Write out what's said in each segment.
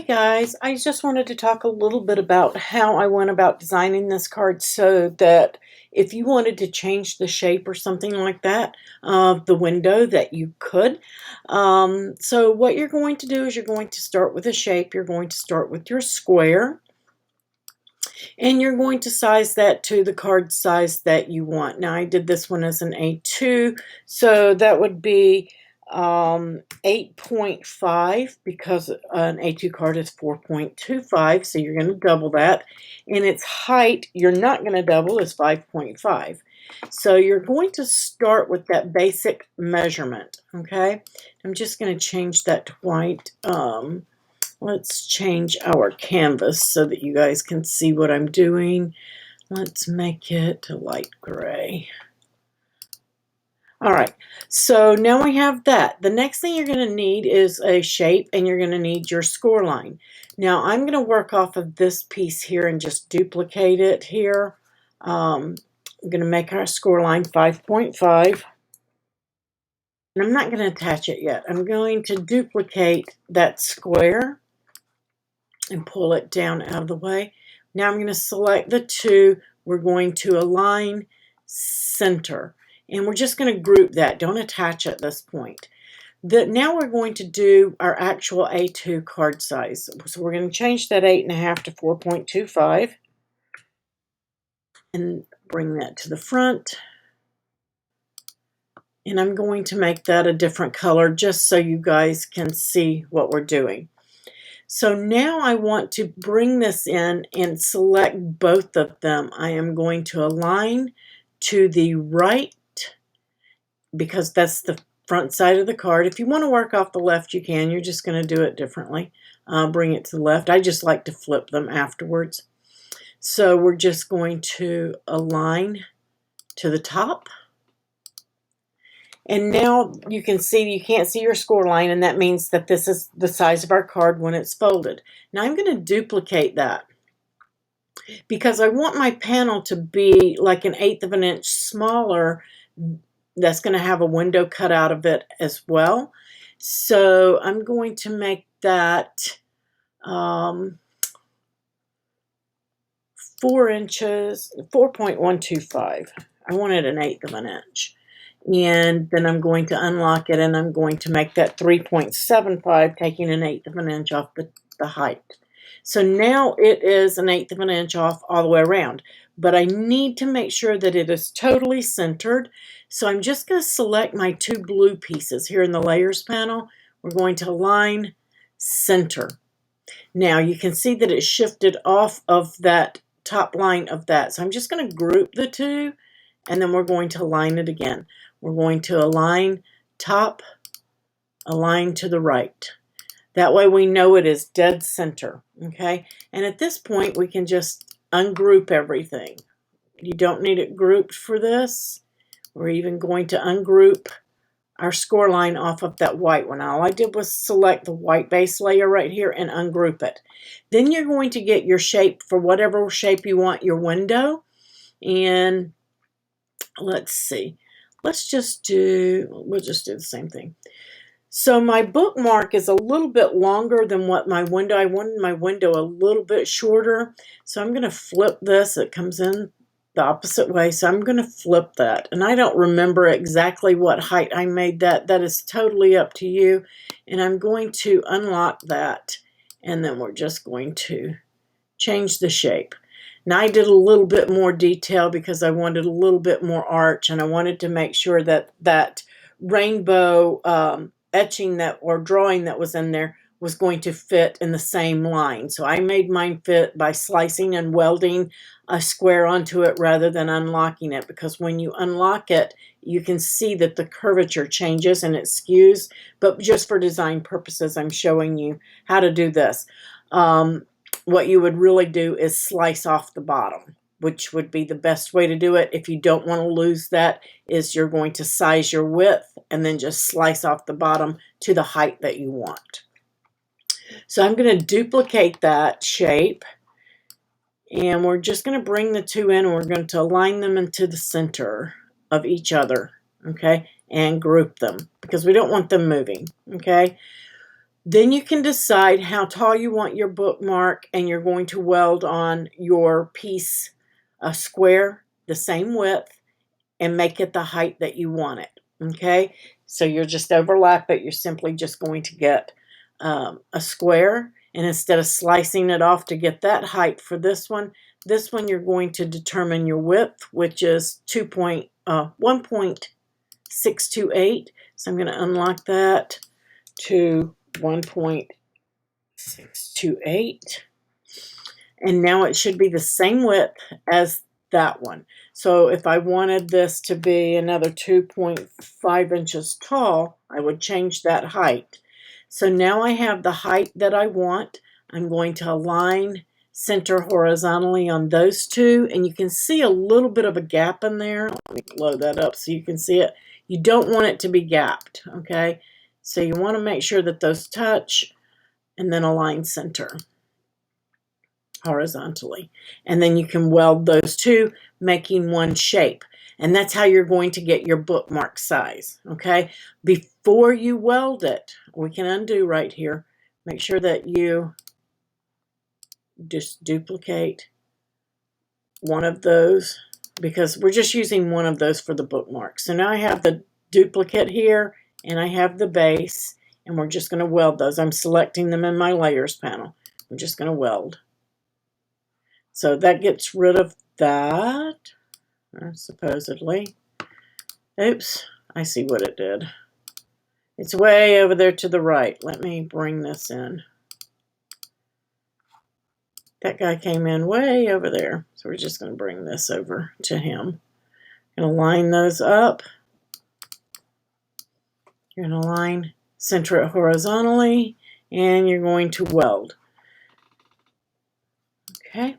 Hey guys, I just wanted to talk a little bit about how I went about designing this card so that if you wanted to change the shape or something like that of the window that you could. So what you're going to do is you're going to start with a shape. You're going to start with your square and you're going to size that to the card size that you want. Now I did this one as an A2, so that would be 8.5 because an A2 card is 4.25, so you're going to double that. And its height, you're not going to double, is 5.5. So you're going to start with that basic measurement, okay? I'm just going to change that to white. Let's change our canvas so that you guys can see what I'm doing. Let's make it a light gray. All right, so now we have that. The next thing you're going to need is a shape, and you're going to need your score line. Now, I'm going to work off of this piece here and just duplicate it here. I'm going to make our score line 5.5. And I'm not going to attach it yet. I'm going to duplicate that square and pull it down out of the way. Now I'm going to select the two. We're going to align center. And we're just going to group that. Don't attach at this point. Now we're going to do our actual A2 card size. So we're going to change that 8.5 to 4.25 and bring that to the front. And I'm going to make that a different color just so you guys can see what we're doing. So now I want to bring this in and select both of them. I am going to align to the right because that's the front side of the card. If you want to work off the left, you can. You're just going to do it differently. Bring it to the left. I just like to flip them afterwards. So we're just going to align to the top. And now you can see, you can't see your score line, and that means that this is the size of our card when it's folded. Now I'm going to duplicate that because I want my panel to be like 1/8 of an inch smaller. That's going to have a window cut out of it as well. So I'm going to make that 4 inches, 4.125. I wanted 1/8 of an inch. And then I'm going to unlock it, and I'm going to make that 3.75, taking 1/8 of an inch off the height. So now it is 1/8 of an inch off all the way around. But I need to make sure that it is totally centered. So I'm just going to select my two blue pieces here in the layers panel. We're going to align center. Now you can see that it shifted off of that top line of that. So I'm just going to group the two, and then we're going to align it again. We're going to align top, align to the right. That way we know it is dead center, okay? And at this point, we can just ungroup everything. You don't need it grouped for this. We're even going to ungroup our score line off of that white one. All I did was select the white base layer right here and ungroup it. Then you're going to get your shape for whatever shape you want your window. And let's see. We'll just do the same thing. So my bookmark is a little bit longer than what my window. I wanted my window a little bit shorter. So I'm going to flip this. It comes in the opposite way. So I'm going to flip that. And I don't remember exactly what height I made that. That is totally up to you. And I'm going to unlock that. And then we're just going to change the shape. Now I did a little bit more detail because I wanted a little bit more arch, and I wanted to make sure that that rainbow etching or drawing that was in there was going to fit in the same line. So I made mine fit by slicing and welding a square onto it rather than unlocking it, because when you unlock it, you can see that the curvature changes and it skews. But just for design purposes, I'm showing you how to do this. What you would really do is slice off the bottom, which would be the best way to do it. If you don't want to lose that, is you're going to size your width and then just slice off the bottom to the height that you want. So I'm going to duplicate that shape, and we're just going to bring the two in, and we're going to align them into the center of each other, okay, and group them because we don't want them moving, okay. Then you can decide how tall you want your bookmark, and you're going to weld on your piece a square the same width and make it the height that you want it. Okay, so you'll just overlap it. You're simply just going to get a square, and instead of slicing it off to get that height for this one you're going to determine your width, which is 1.628. So I'm going to unlock that to 1.628, and now it should be the same width as that one. So if I wanted this to be another 2.5 inches tall, I would change that height. So now I have the height that I want. I'm going to align center horizontally on those two, and you can see a little bit of a gap in there. Let me blow that up so you can see it. You don't want it to be gapped, okay? So you want to make sure that those touch, and then align center horizontally. And then you can weld those two, making one shape. And that's how you're going to get your bookmark size, okay? Before you weld it, we can undo right here. Make sure that you just duplicate one of those, because we're just using one of those for the bookmark. So now I have the duplicate here, and I have the base, and we're just going to weld those. I'm selecting them in my layers panel. I'm just going to weld. So that gets rid of that, supposedly. Oops, I see what it did. It's way over there to the right. Let me bring this in. That guy came in way over there. So we're just going to bring this over to him. Going to line those up. You're going to line, center it horizontally, and you're going to weld. Okay.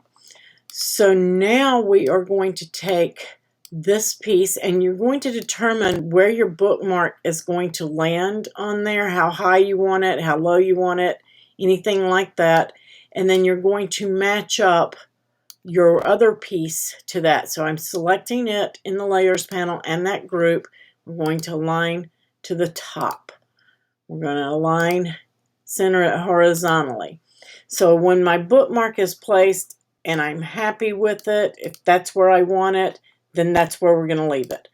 So now we are going to take this piece, and you're going to determine where your bookmark is going to land on there, how high you want it, how low you want it, anything like that. And then you're going to match up your other piece to that. So I'm selecting it in the layers panel and that group. We're going to align to the top. We're going to align, center it horizontally. So when my bookmark is placed and I'm happy with it, if that's where I want it, then that's where we're going to leave it.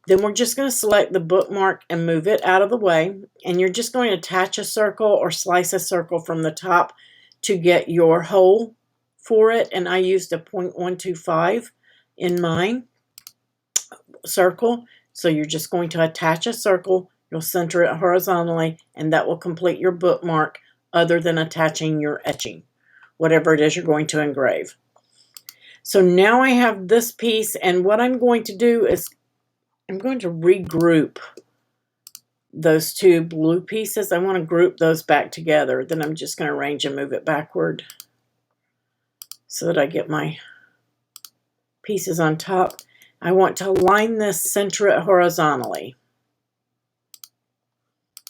Then we're just going to select the bookmark and move it out of the way. And you're just going to attach a circle or slice a circle from the top to get your hole for it. And I used a 0.125 in mine circle. So you're just going to attach a circle. You'll center it horizontally, and that will complete your bookmark, other than attaching your etching, whatever it is you're going to engrave. So now I have this piece, and what I'm going to do is I'm going to regroup those two blue pieces. I want to group those back together. Then I'm just going to arrange and move it backward so that I get my pieces on top. I want to line this, center it horizontally.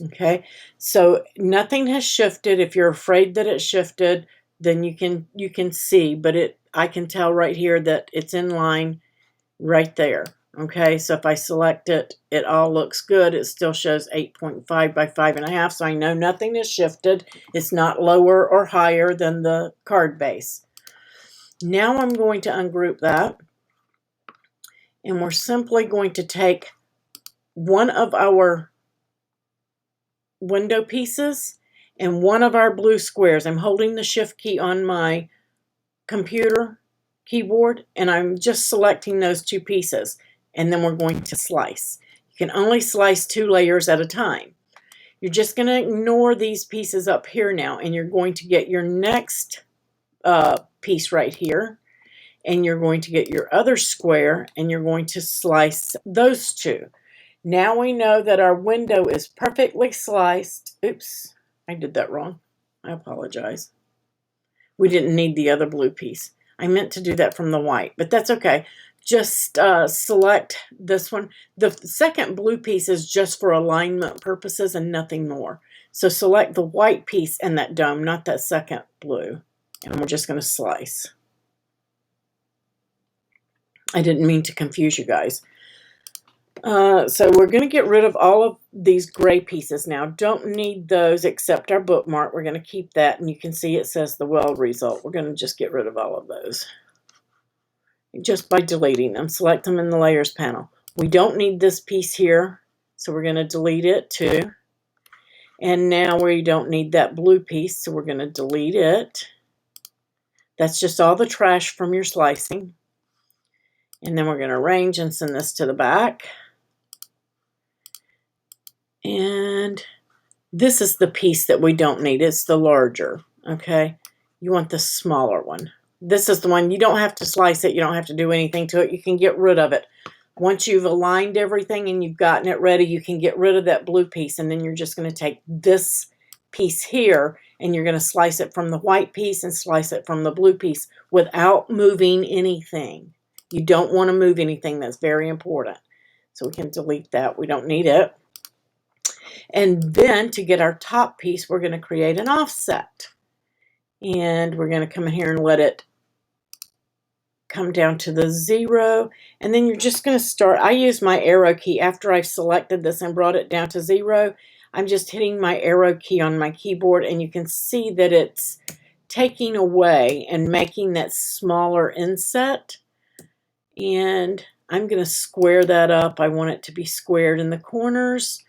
Okay, so nothing has shifted. If you're afraid that it shifted, then you can see, but I can tell right here that it's in line right there. Okay, so if I select it, it all looks good. It still shows 8.5 by 5.5, so I know nothing has shifted. It's not lower or higher than the card base. Now I'm going to ungroup that, and we're simply going to take one of our window pieces and one of our blue squares. I'm holding the shift key on my computer keyboard, and I'm just selecting those two pieces, and then we're going to slice. You can only slice 2 layers at a time. You're just going to ignore these pieces up here now, and you're going to get your next piece right here, and you're going to get your other square, and you're going to slice those two. Now we know that our window is perfectly sliced. Oops, I did that wrong. I apologize. We didn't need the other blue piece. I meant to do that from the white, but that's okay. Just select this one. The second blue piece is just for alignment purposes and nothing more. So select the white piece and that dome, not that second blue. And we're just going to slice. I didn't mean to confuse you guys. So we're going to get rid of all of these gray pieces now. Don't need those except our bookmark. We're going to keep that, and you can see it says the weld result. We're going to just get rid of all of those just by deleting them. Select them in the layers panel. We don't need this piece here, so we're going to delete it too. And now we don't need that blue piece, so we're going to delete it. That's just all the trash from your slicing. And then we're going to arrange and send this to the back. And this is the piece that we don't need. It's the larger, okay? You want the smaller one. This is the one. You don't have to slice it. You don't have to do anything to it. You can get rid of it. Once you've aligned everything and you've gotten it ready, you can get rid of that blue piece, and then you're just going to take this piece here and you're going to slice it from the white piece and slice it from the blue piece without moving anything. You don't want to move anything. That's very important. So we can delete that. We don't need it. And then to get our top piece, we're going to create an offset. And we're going to come in here and let it come down to the 0. And then you're just going to start. I use my arrow key after I've selected this and brought it down to 0. I'm just hitting my arrow key on my keyboard, and you can see that it's taking away and making that smaller inset. And I'm going to square that up. I want it to be squared in the corners.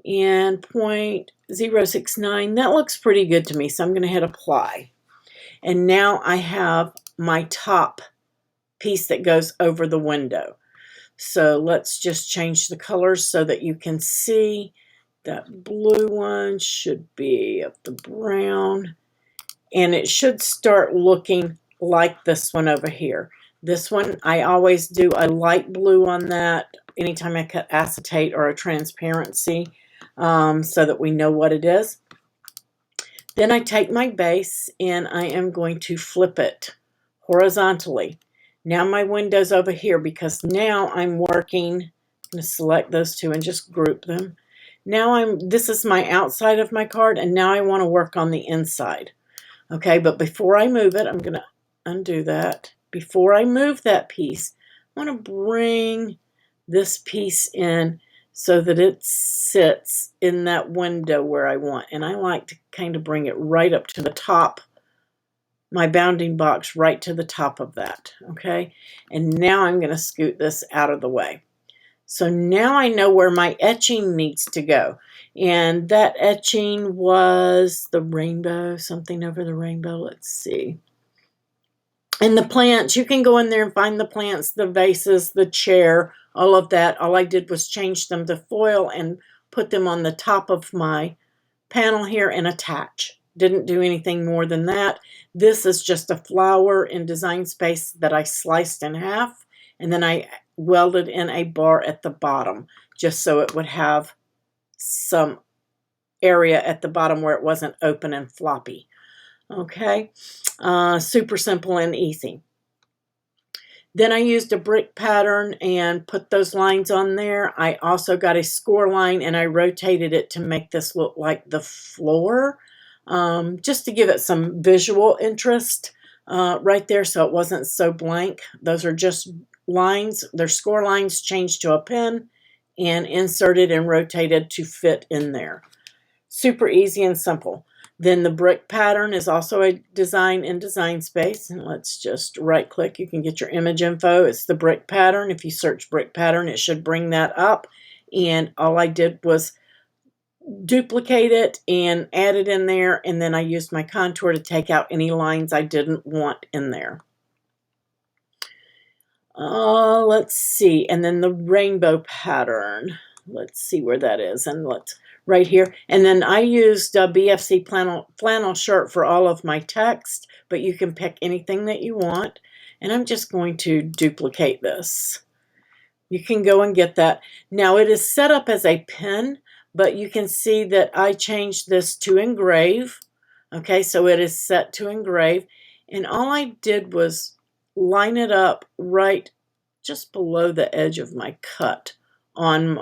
And 0.069, that looks pretty good to me, so I'm going to hit apply. And now I have my top piece that goes over the window. So let's just change the colors so that you can see that blue one should be up the brown, and it should start looking like this one over here. This one, I always do a light blue on that anytime I cut acetate or a transparency, so that we know what it is. Then I take my base and I am going to flip it horizontally. Now my window's over here because now I'm working. I'm going to select those two and just group them. Now this is my outside of my card, and now I want to work on the inside. Okay, but before I move it, I'm going to undo that. Before I move that piece, I want to bring this piece in so that it sits in that window where I want. And I like to kind of bring it right up to the top, my bounding box right to the top of that, okay? And now I'm going to scoot this out of the way. So now I know where my etching needs to go. And that etching was the rainbow, something over the rainbow. Let's see. And the plants, you can go in there and find the plants, the vases, the chair, all of that. All I did was change them to foil and put them on the top of my panel here and attach. Didn't do anything more than that. This is just a flower in DesignSpace that I sliced in half, and then I welded in a bar at the bottom just so it would have some area at the bottom where it wasn't open and floppy. Okay, super simple and easy. Then I used a brick pattern and put those lines on there. I also got a score line and I rotated it to make this look like the floor, just to give it some visual interest right there so it wasn't so blank. Those are just lines. They're score lines changed to a pen and inserted and rotated to fit in there. Super easy and simple. Then the brick pattern is also a design in DesignSpace. And let's just right click. You can get your image info. It's the brick pattern. If you search brick pattern, it should bring that up. And all I did was duplicate it and add it in there. And then I used my contour to take out any lines I didn't want in there. Let's see. And then the rainbow pattern. Let's see where that is. And let's right here. And then I used a BFC flannel shirt for all of my text, but you can pick anything that you want. And I'm just going to duplicate this. You can go and get that. Now it is set up as a pen, but you can see that I changed this to engrave. Okay, so it is set to engrave. And all I did was line it up right just below the edge of my cut on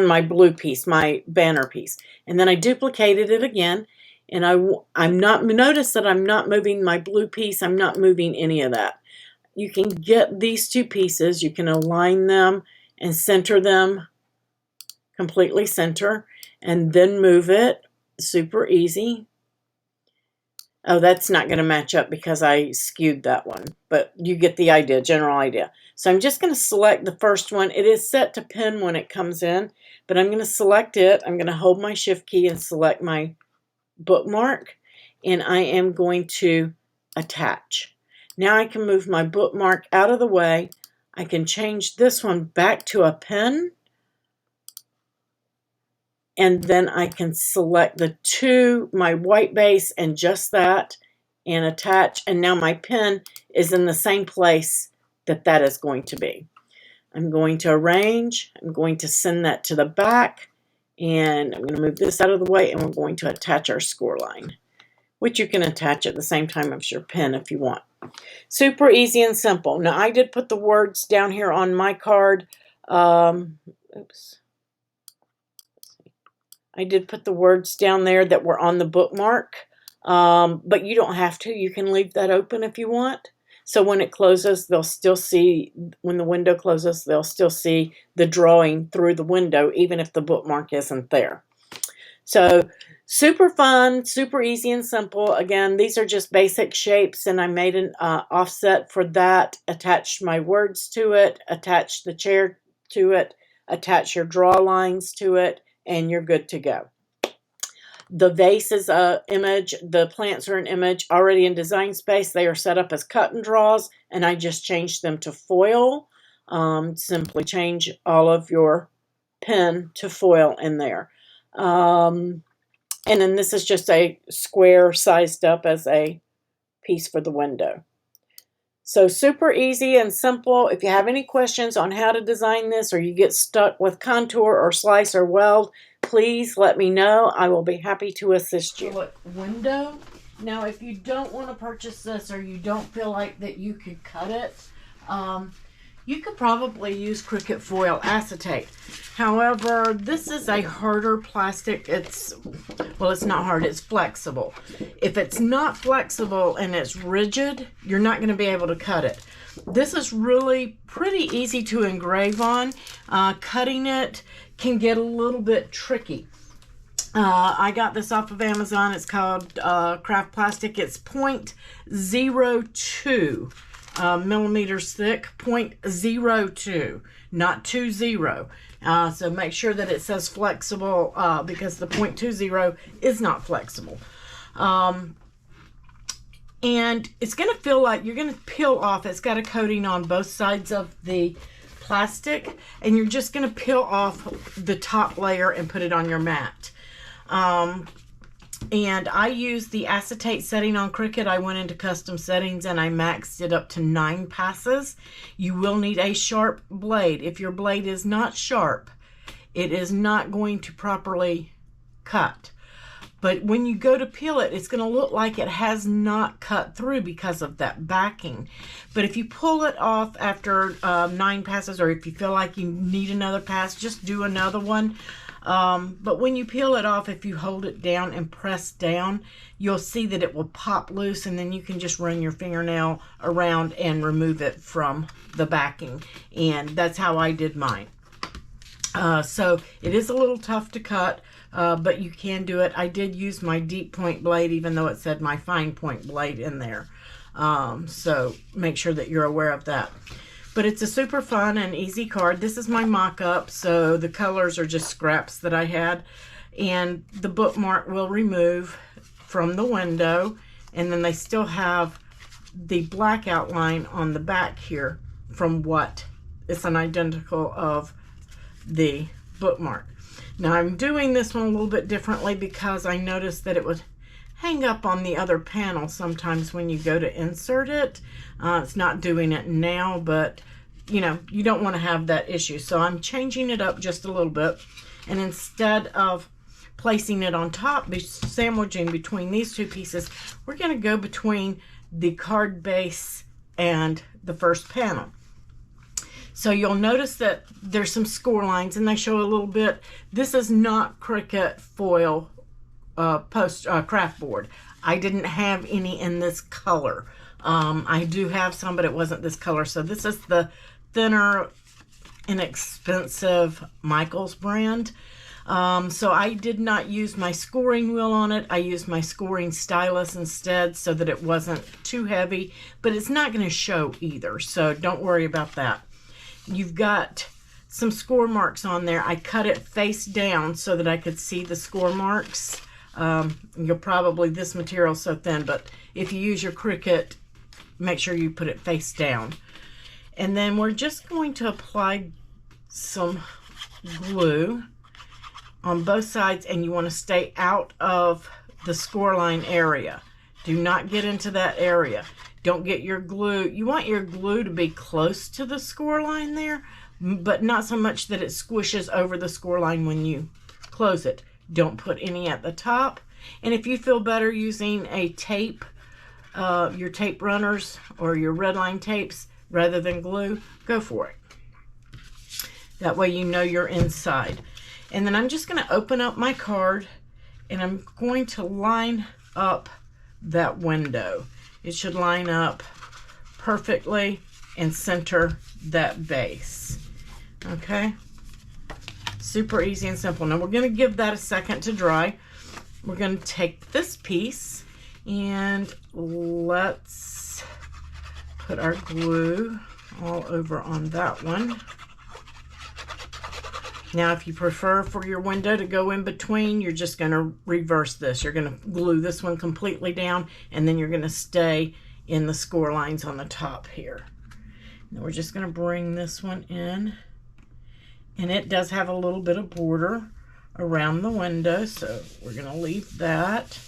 my blue piece, my banner piece. And then I duplicated it again, and notice that I'm not moving my blue piece. I'm not moving any of that. you can get these two pieces, you can align them and center them, completely center, and then move it. Super easy. Oh, that's not going to match up because I skewed that one, but you get the idea, general idea. So I'm just going to select the first one. It is set to pin when it comes in, but I'm going to select it. I'm going to hold my shift key and select my bookmark, and I am going to attach. Now I can move my bookmark out of the way. I can change this one back to a pin, and then I can select the two, my white base and just that, and attach, and now my pin is in the same place that that is going to be. I'm going to arrange, I'm going to send that to the back, and I'm going to move this out of the way, and we're going to attach our score line, which you can attach at the same time as your pen if you want. Super easy and simple. Now I did put the words down here on my card. Oops. I did put the words down there that were on the bookmark, but you don't have to. You can leave that open if you want. So when it closes, they'll still see, when the window closes, they'll still see the drawing through the window, even if the bookmark isn't there. So super fun, super easy and simple. Again, these are just basic shapes, and I made an offset for that, attached my words to it, attached the chair to it, attach your draw lines to it, and you're good to go. The vase is an image. The plants are an image already in Designspace. They are set up as cut and draws, and I just changed them to foil. Simply change all of your pen to foil in there. And then this is just a square sized up as a piece for the window. So super easy and simple. If you have any questions on how to design this, or you get stuck with contour or slice or weld, please let me know. I will be happy to assist you. Window. Now, if you don't want to purchase this, or you don't feel like that you could cut it, you could probably use Cricut foil acetate. However, this is a harder plastic. It's not hard, it's flexible. If it's not flexible and it's rigid, you're not going to be able to cut it. This is really pretty easy to engrave on. Cutting it can get a little bit tricky. I got this off of Amazon. It's called Craft Plastic. It's 0.02 millimeters thick, 0.02, not 20. So make sure that it says flexible, because the 0.20 is not flexible. And it's going to feel like you're going to peel off. It's got a coating on both sides of the plastic, and you're just going to peel off the top layer and put it on your mat. And I used the acetate setting on Cricut. I went into custom settings and I maxed it up to 9 passes. You will need a sharp blade. If your blade is not sharp, it is not going to properly cut. But when you go to peel it, it's going to look like it has not cut through because of that backing. But if you pull it off after 9 passes, or if you feel like you need another pass, just do another one. But when you peel it off, if you hold it down and press down, you'll see that it will pop loose, and then you can just run your fingernail around and remove it from the backing. And that's how I did mine. So it is a little tough to cut, but you can do it. I did use my deep point blade, even though it said my fine point blade in there. So make sure that you're aware of that. But it's a super fun and easy card. This is my mock-up, so the colors are just scraps that I had. And the bookmark will remove from the window, and then they still have the black outline on the back here from what is an identical of the bookmark. Now I'm doing this one a little bit differently because I noticed that it would hang up on the other panel sometimes when you go to insert it. It's not doing it now, but you know, you don't want to have that issue. So I'm changing it up just a little bit, and instead of placing it on top, sandwiching between these two pieces, we're going to go between the card base and the first panel. So you'll notice that there's some score lines, and they show a little bit. This is not Cricut foil craft board. I didn't have any in this color. I do have some, but it wasn't this color. So this is the thinner, inexpensive Michaels brand. So I did not use my scoring wheel on it. I used my scoring stylus instead so that it wasn't too heavy, but it's not going to show either. So don't worry about that. You've got some score marks on there. I cut it face down so that I could see the score marks. You'll probably, this material is so thin, but if you use your Cricut, make sure you put it face down. And then we're just going to apply some glue on both sides, and you want to stay out of the score line area. Do not get into that area. Don't get your glue. You want your glue to be close to the score line there, but not so much that it squishes over the score line when you close it. Don't put any at the top. And if you feel better using a tape, your tape runners or your red line tapes rather than glue, go for it. That way you know you're inside. And then I'm just going to open up my card, and I'm going to line up that window. It should line up perfectly and center that base. Okay? Super easy and simple. Now we're going to give that a second to dry. We're going to take this piece and let's put our glue all over on that one. Now, if you prefer for your window to go in between, you're just going to reverse this. You're going to glue this one completely down, and then you're going to stay in the score lines on the top here. Now we're just going to bring this one in, and it does have a little bit of border around the window, so we're going to leave that.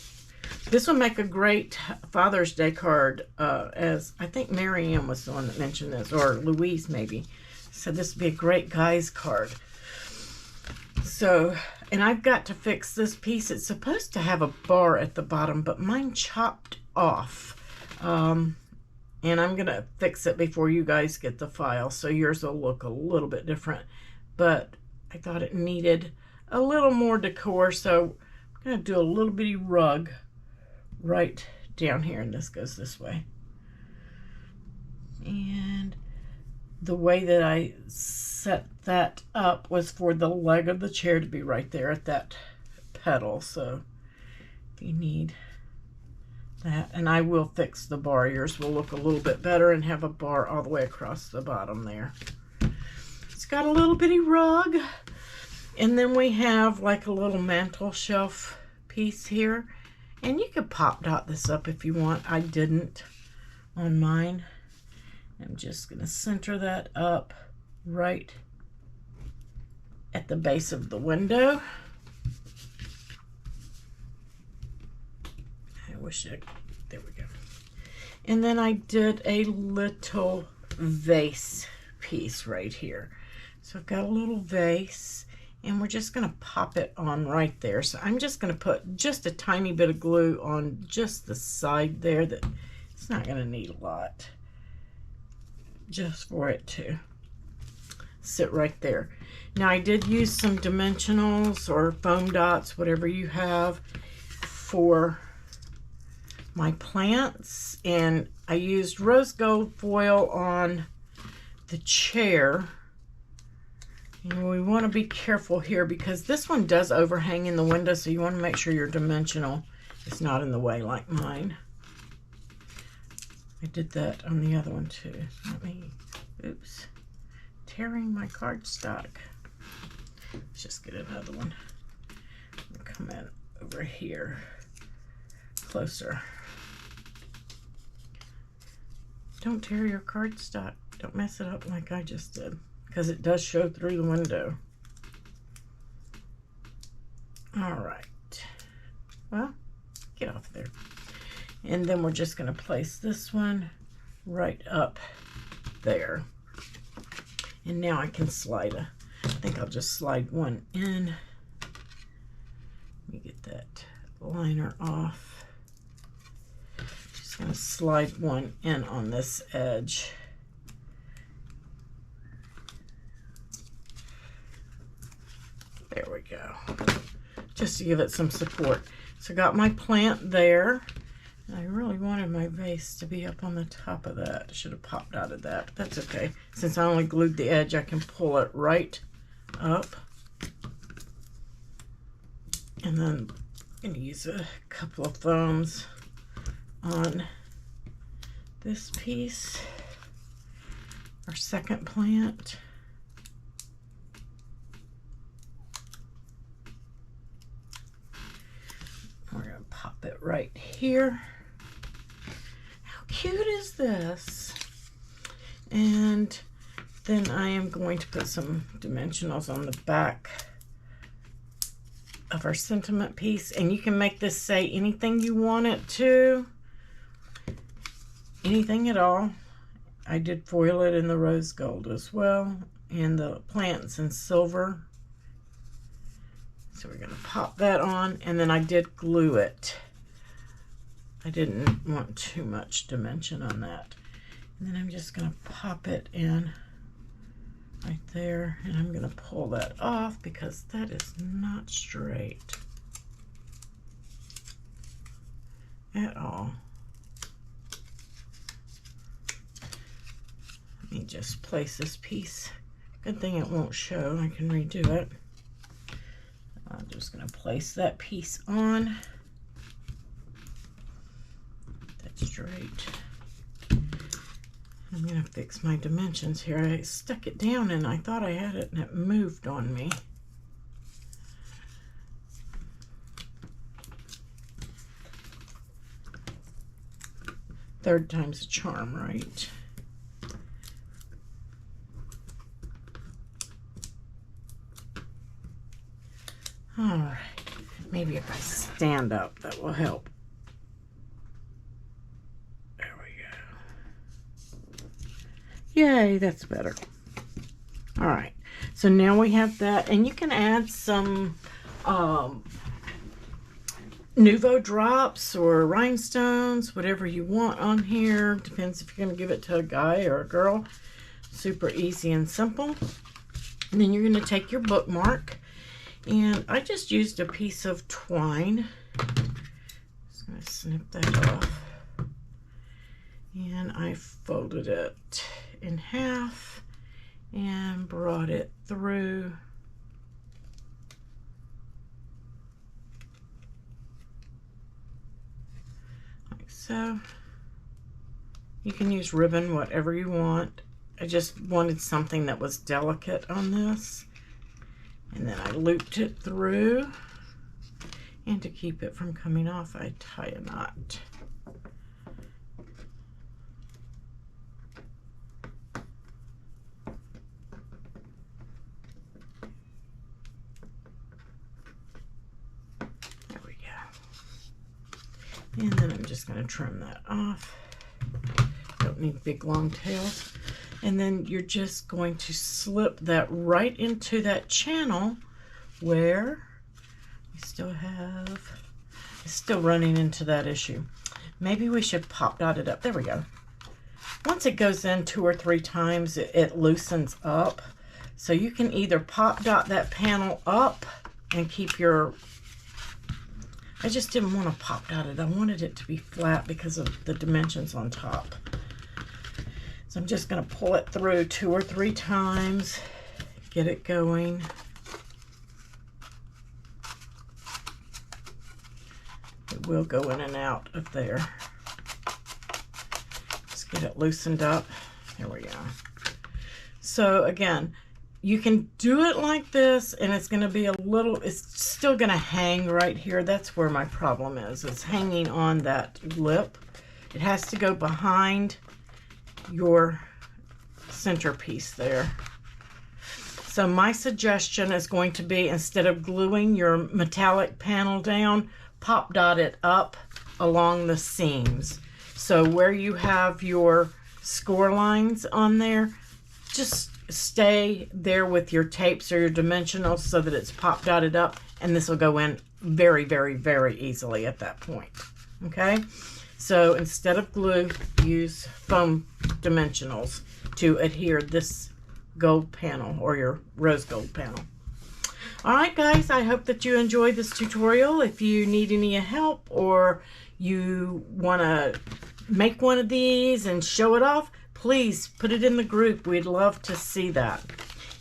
This will make a great Father's Day card, as I think Mary Ann was the one that mentioned this, or Louise maybe. So this would be a great guy's card. So, and I've got to fix this piece. It's supposed to have a bar at the bottom, but mine chopped off. And I'm going to fix it before you guys get the file, so yours will look a little bit different. But I thought it needed a little more decor, so I'm going to do a little bitty rug right down here, and this goes this way. And the way that I set that up was for the leg of the chair to be right there at that pedal. So if you need that, and I will fix the bar. Yours will look a little bit better and have a bar all the way across the bottom there. It's got a little bitty rug, and then we have like a little mantle shelf piece here, and you could pop dot this up if you want. I didn't on mine. I'm just going to center that up right at the base of the window. I wish I, there we go. And then I did a little vase piece right here. So I've got a little vase, and we're just going to pop it on right there. So I'm just going to put just a tiny bit of glue on just the side there. That it's not going to need a lot, just for it to sit right there. Now I did use some dimensionals or foam dots, whatever you have, for my plants, and I used rose gold foil on the chair. And we want to be careful here because this one does overhang in the window, so you want to make sure your dimensional is not in the way like mine. I did that on the other one too. Let me, oops, tearing my cardstock. Let's just get another one. I'll come in over here closer. Don't tear your cardstock. Don't mess it up like I just did, because it does show through the window. All right. Well, get off there. And then we're just going to place this one right up there. And now I can slide I think I'll just slide one in. Let me get that liner off. Just going to slide one in on this edge. There we go. Just to give it some support. So I got my plant there. I really wanted my vase to be up on the top of that. I should have popped out of that, but that's okay. Since I only glued the edge, I can pull it right up. And then I'm going to use a couple of thumbs on this piece, our second plant. We're going to pop it right here. How cute is this? And then I am going to put some dimensionals on the back of our sentiment piece, and you can make this say anything you want it to, anything at all. I did foil it in the rose gold as well, and the plants in silver. So we're going to pop that on, and then I did glue it. I didn't want too much dimension on that. And then I'm just going to pop it in right there, and I'm going to pull that off because that is not straight at all. Let me just place this piece. Good thing it won't show. I can redo it. I'm just going to place that piece on. That's straight. I'm going to fix my dimensions here. I stuck it down and I thought I had it and it moved on me. Third time's a charm, right? All right, maybe if I stand up, that will help. There we go. Yay, that's better. All right, so now we have that, and you can add some Nouveau drops or rhinestones, whatever you want on here. Depends if you're going to give it to a guy or a girl. Super easy and simple. And then you're going to take your bookmark. And I just used a piece of twine. Just going to snip that off. And I folded it in half and brought it through. Like so. You can use ribbon, whatever you want. I just wanted something that was delicate on this. And then I looped it through, and to keep it from coming off, I tie a knot. There we go. And then I'm just going to trim that off. Don't need big long tails. And then you're just going to slip that right into that channel where we still have, it's still running into that issue. Maybe we should pop dot it up. There we go. Once it goes in 2 or 3 times, it loosens up. So you can either pop dot that panel up and keep your, I just didn't want to pop dot it. I wanted it to be flat because of the dimensions on top. So I'm just going to pull it through 2 or 3 times, get it going. It will go in and out of there. Just get it loosened up. There we go. So again, you can do it like this, and it's going to be a little, it's still going to hang right here. That's where my problem is. It's hanging on that lip. It has to go behind your centerpiece there. So my suggestion is going to be, instead of gluing your metallic panel down, pop dot it up along the seams. So where you have your score lines on there, just stay there with your tapes or your dimensionals so that it's pop dotted up, and this will go in very, very, very easily at that point. Okay? So instead of glue, use foam dimensionals to adhere this gold panel or your rose gold panel. All right, guys, I hope that you enjoyed this tutorial. If you need any help or you want to make one of these and show it off, please put it in the group. We'd love to see that.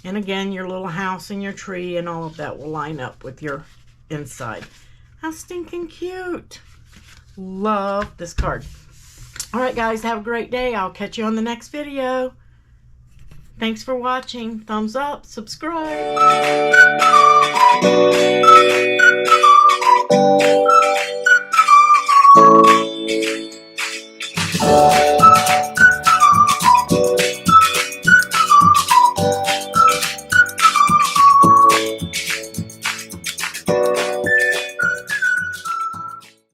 And again, your little house and your tree and all of that will line up with your inside. How stinking cute. Love this card. All right, guys, have a great day. I'll catch you on the next video. Thanks for watching. Thumbs up, subscribe.